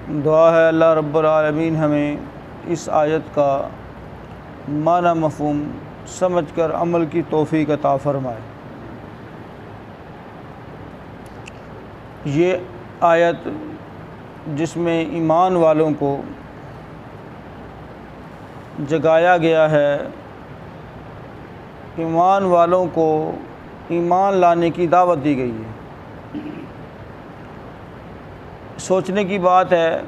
دعا ہے اللہ رب العالمین ہمیں اس آیت کا معنی مفہوم سمجھ کر عمل کی توفیق عطا فرمائے۔ یہ آیت جس میں ایمان والوں کو جگایا گیا ہے، ایمان والوں کو ایمان لانے کی دعوت دی گئی ہے۔ سوچنے کی بات ہے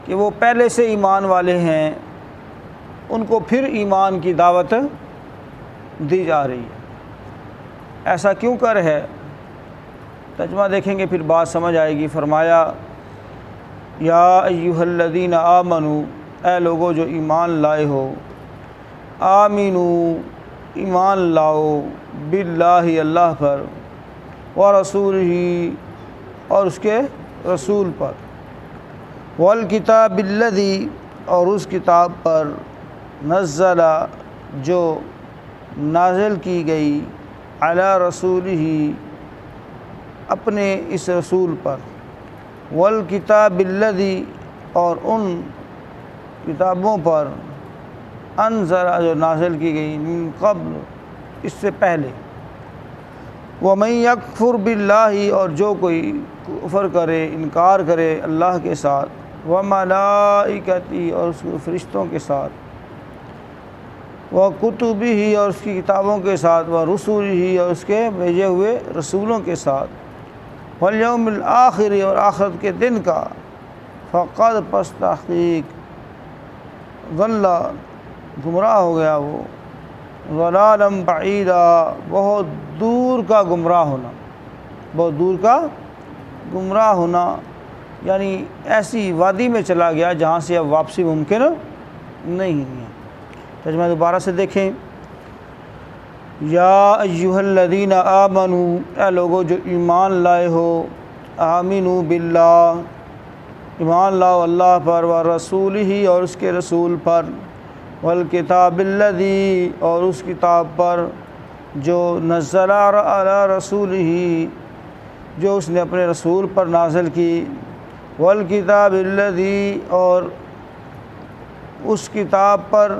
کہ وہ پہلے سے ایمان والے ہیں، ان کو پھر ایمان کی دعوت دی جا رہی ہے۔ ایسا کیوں کر ہے؟ ترجمہ دیکھیں گے پھر بات سمجھ آئے گی۔ فرمایا یا ایھا الذین آمنو، اے لوگو جو ایمان لائے ہو، آمینو ایمان لاؤ، باللہ اللہ پر، ورسولہ اور اس کے رسول پر، والکتاب الذی اور اس کتاب پر، نزل جو نازل کی گئی، علی رسولہ اپنے اس رسول پر، والکتاب الذی اور ان کتابوں پر، انزل جو نازل کی گئی، من قبل اس سے پہلے، ومن یکفر باللہ اور جو کوئی کفر کرے، انکار کرے اللہ کے ساتھ، وملائکتہ اور اس کے فرشتوں کے ساتھ، وکتبہ اور اس کی کتابوں کے ساتھ، ورسلہ اور اس کے بھیجے ہوئے رسولوں کے ساتھ، والیوم الآخر اور آخرت کے دن کا، فقد پس تحقیق، ضل گمراہ ہو گیا وہ، ضلالا بعیدا بہت دور کا گمراہ ہونا، بہت دور کا گمراہ ہونا، یعنی ایسی وادی میں چلا گیا جہاں سے اب واپسی ممکن نہیں ہے۔ ترجمہ دوبارہ سے دیکھیں، یا ایھا الذین آمنوا، اے لوگو جو ایمان لائے ہو، آمنوا باللہ ایمان لاؤ اللہ پر، ورسولہ اور اس کے رسول پر، والکتاب الذی اور اس کتاب پر جو نزل علی رسولہ جو اس نے اپنے رسول پر نازل کی، والکتاب الذی اور اس کتاب پر،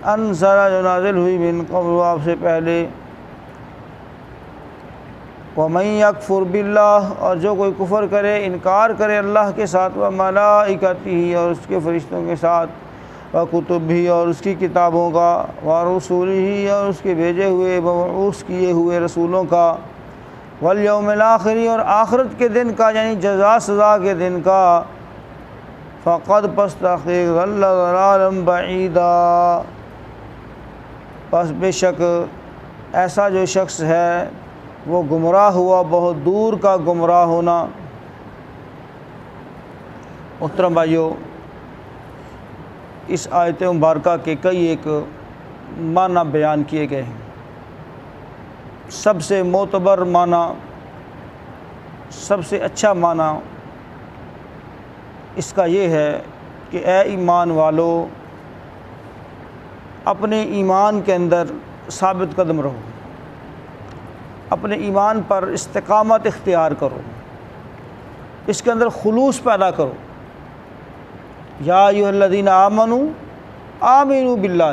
انزل جو نازل ہوئی، من قبل آپ سے پہلے، ومن یکفر باللہ اور جو کوئی کفر کرے، انکار کرے اللہ کے ساتھ، وملائکتہ اور اس کے فرشتوں کے ساتھ، وکتبہ اور اس کی کتابوں کا، ورسولہ اور اس کے بھیجے ہوئے مبعوث کیے ہوئے رسولوں کا، والیوم الآخر اور آخرت کے دن کا، یعنی جزا سزا کے دن کا، فقد پس تحقیق ضل ضلالا بعیدا پس بے شک ایسا جو شخص ہے وہ گمراہ ہوا بہت دور کا گمراہ ہونا۔ محترم بھائیو، اس آیت مبارکہ کے کئی ایک معنی بیان کیے گئے ہیں۔ سب سے معتبر معنی، سب سے اچھا معنی اس کا یہ ہے کہ اے ایمان والو، اپنے ایمان کے اندر ثابت قدم رہو، اپنے ایمان پر استقامت اختیار کرو، اس کے اندر خلوص پیدا کرو۔ یا ایھا الذین آمنوا آمنوا باللہ،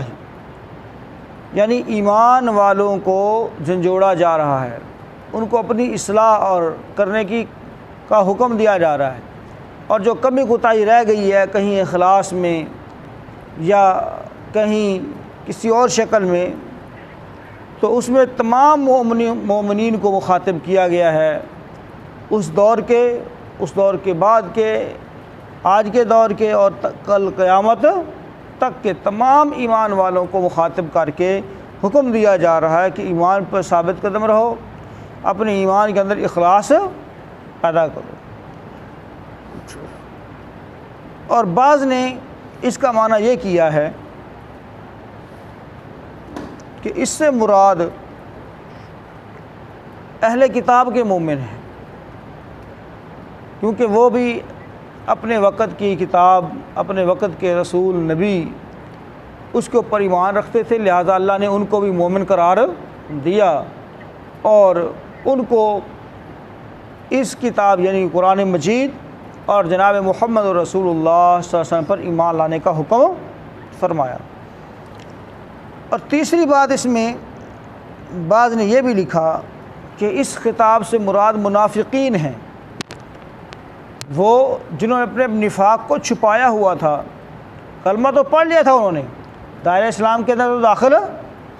یعنی ایمان والوں کو جھنجھوڑا جا رہا ہے، ان کو اپنی اصلاح اور کرنے کا حکم دیا جا رہا ہے، اور جو کمی کوتاہی رہ گئی ہے کہیں اخلاص میں یا کہیں کسی اور شکل میں، تو اس میں تمام مومنین کو مخاطب کیا گیا ہے، اس دور کے بعد کے، آج کے دور کے اور کل قیامت تک کے تمام ایمان والوں کو مخاطب کر کے حکم دیا جا رہا ہے کہ ایمان پر ثابت قدم رہو، اپنے ایمان کے اندر اخلاص پیدا کرو۔ اور بعض نے اس کا معنی یہ کیا ہے کہ اس سے مراد اہل کتاب کے مومن ہیں، کیونکہ وہ بھی اپنے وقت کی کتاب، اپنے وقت کے رسول نبی، اس کے اوپر ایمان رکھتے تھے، لہذا اللہ نے ان کو بھی مومن قرار دیا اور ان کو اس کتاب یعنی قرآن مجید اور جناب محمد رسول اللہ صلی اللہ علیہ وسلم پر ایمان لانے کا حکم فرمایا۔ اور تیسری بات اس میں بعض نے یہ بھی لکھا کہ اس خطاب سے مراد منافقین ہیں، وہ جنہوں نے اپنے نفاق کو چھپایا ہوا تھا۔ کلمہ تو پڑھ لیا تھا انہوں نے، دائرہ اسلام کے اندر تو داخل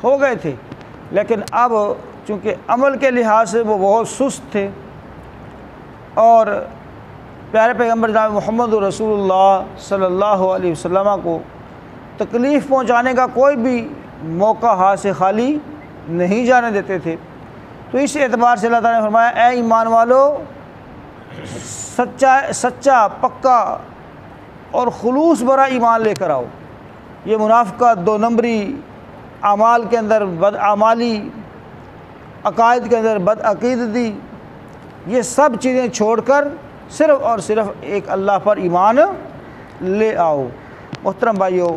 ہو گئے تھے، لیکن اب چونکہ عمل کے لحاظ سے وہ بہت سست تھے، اور پیارے پیغمبر جناب محمد رسول اللہ صلی اللہ علیہ وسلم کو تکلیف پہنچانے کا کوئی بھی موقع ہاتھ سے خالی نہیں جانے دیتے تھے۔ تو اس اعتبار سے اللہ تعالیٰ نے فرمایا اے ایمان والو، سچا پکا اور خلوص برا ایمان لے کر آؤ۔ یہ منافقت، دو نمبری، اعمال کے اندر بدعمالی، عقائد کے اندر بدعقیدتی، یہ سب چیزیں چھوڑ کر صرف اور صرف ایک اللہ پر ایمان لے آؤ۔ محترم بھائیو،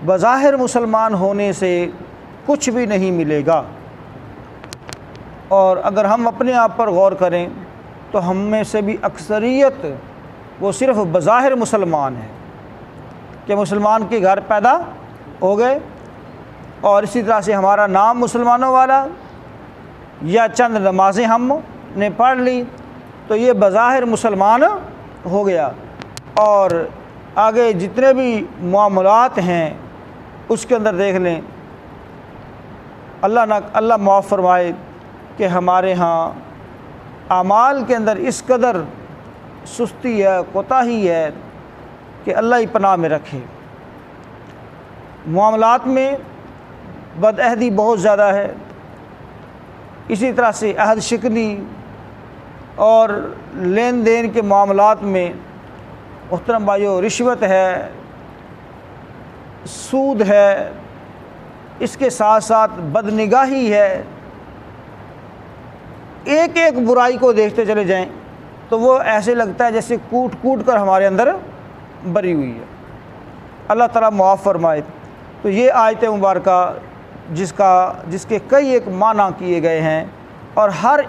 بظاہر مسلمان ہونے سے کچھ بھی نہیں ملے گا، اور اگر ہم اپنے آپ پر غور کریں تو ہم میں سے بھی اکثریت وہ صرف بظاہر مسلمان ہیں کہ مسلمان کے گھر پیدا ہو گئے، اور اسی طرح سے ہمارا نام مسلمانوں والا، یا چند نمازیں ہم نے پڑھ لی تو یہ بظاہر مسلمان ہو گیا، اور آگے جتنے بھی معاملات ہیں اس کے اندر دیکھ لیں، اللہ معاف فرمائے کہ ہمارے ہاں اعمال کے اندر اس قدر سستی ہے، کوتاہی ہے کہ اللہ ہی پناہ میں رکھے۔ معاملات میں بدعہدی بہت زیادہ ہے، اسی طرح سے عہد شکنی اور لین دین کے معاملات میں محترم بھائیو رشوت ہے، سود ہے، اس کے ساتھ ساتھ بدنگاہی ہے۔ ایک ایک برائی کو دیکھتے چلے جائیں تو وہ ایسے لگتا ہے جیسے کوٹ کوٹ کر ہمارے اندر بری ہوئی ہے۔ اللہ تعالیٰ معاف فرمائے۔ تو یہ آیت مبارکہ جس کے کئی ایک معنی کیے گئے ہیں، اور ہر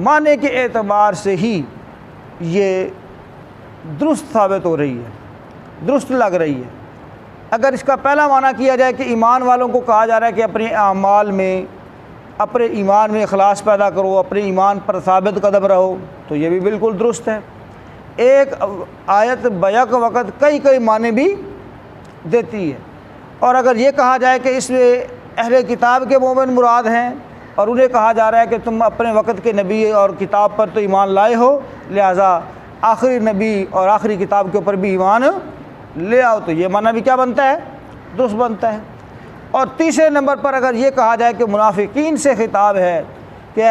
معنی کے اعتبار سے ہی یہ درست ثابت ہو رہی ہے، درست لگ رہی ہے۔ اگر اس کا پہلا معنی کیا جائے کہ ایمان والوں کو کہا جا رہا ہے کہ اپنے اعمال میں، اپنے ایمان میں اخلاص پیدا کرو، اپنے ایمان پر ثابت قدم رہو، تو یہ بھی بالکل درست ہے۔ ایک آیت بیک وقت کئی معنی بھی دیتی ہے۔ اور اگر یہ کہا جائے کہ اس میں اہل کتاب کے مومن مراد ہیں، اور انہیں کہا جا رہا ہے کہ تم اپنے وقت کے نبی اور کتاب پر تو ایمان لائے ہو، لہٰذا آخری نبی اور آخری کتاب کے اوپر بھی ایمان لے آؤ، تو یہ معنی بھی کیا بنتا ہے؟ درست بنتا ہے۔ اور تیسرے نمبر پر اگر یہ کہا جائے کہ منافقین سے خطاب ہے کہ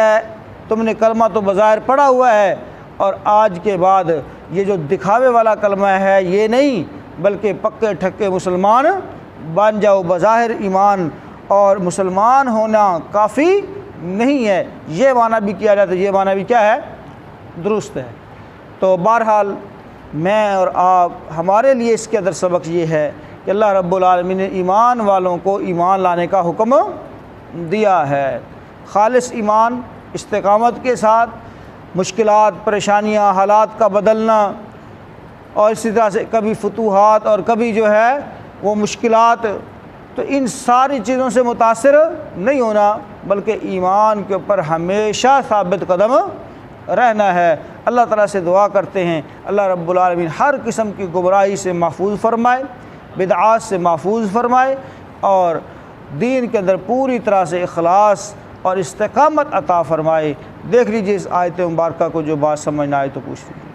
تم نے کلمہ تو بظاہر پڑھا ہوا ہے، اور آج کے بعد یہ جو دکھاوے والا کلمہ ہے یہ نہیں، بلکہ پکے ٹھکے مسلمان بن جاؤ، بظاہر ایمان اور مسلمان ہونا کافی نہیں ہے، یہ معنی بھی کیا جائے تو یہ معنی بھی کیا ہے؟ درست ہے۔ تو بہرحال میں اور آپ، ہمارے لیے اس کے اندر سبق یہ ہے کہ اللہ رب العالمین نے ایمان والوں کو ایمان لانے کا حکم دیا ہے، خالص ایمان، استقامت کے ساتھ، مشکلات، پریشانیاں، حالات کا بدلنا، اور اسی طرح سے کبھی فتوحات اور کبھی جو ہے وہ مشکلات، تو ان ساری چیزوں سے متاثر نہیں ہونا، بلکہ ایمان کے اوپر ہمیشہ ثابت قدم رہنا ہے۔ اللہ تعالیٰ سے دعا کرتے ہیں اللہ رب العالمین ہر قسم کی گمراہی سے محفوظ فرمائے، بدعات سے محفوظ فرمائے، اور دین کے اندر پوری طرح سے اخلاص اور استقامت عطا فرمائے۔ دیکھ لیجیے اس آیت مبارکہ کو، جو بات سمجھ نہ آئے تو پوچھ لیجیے۔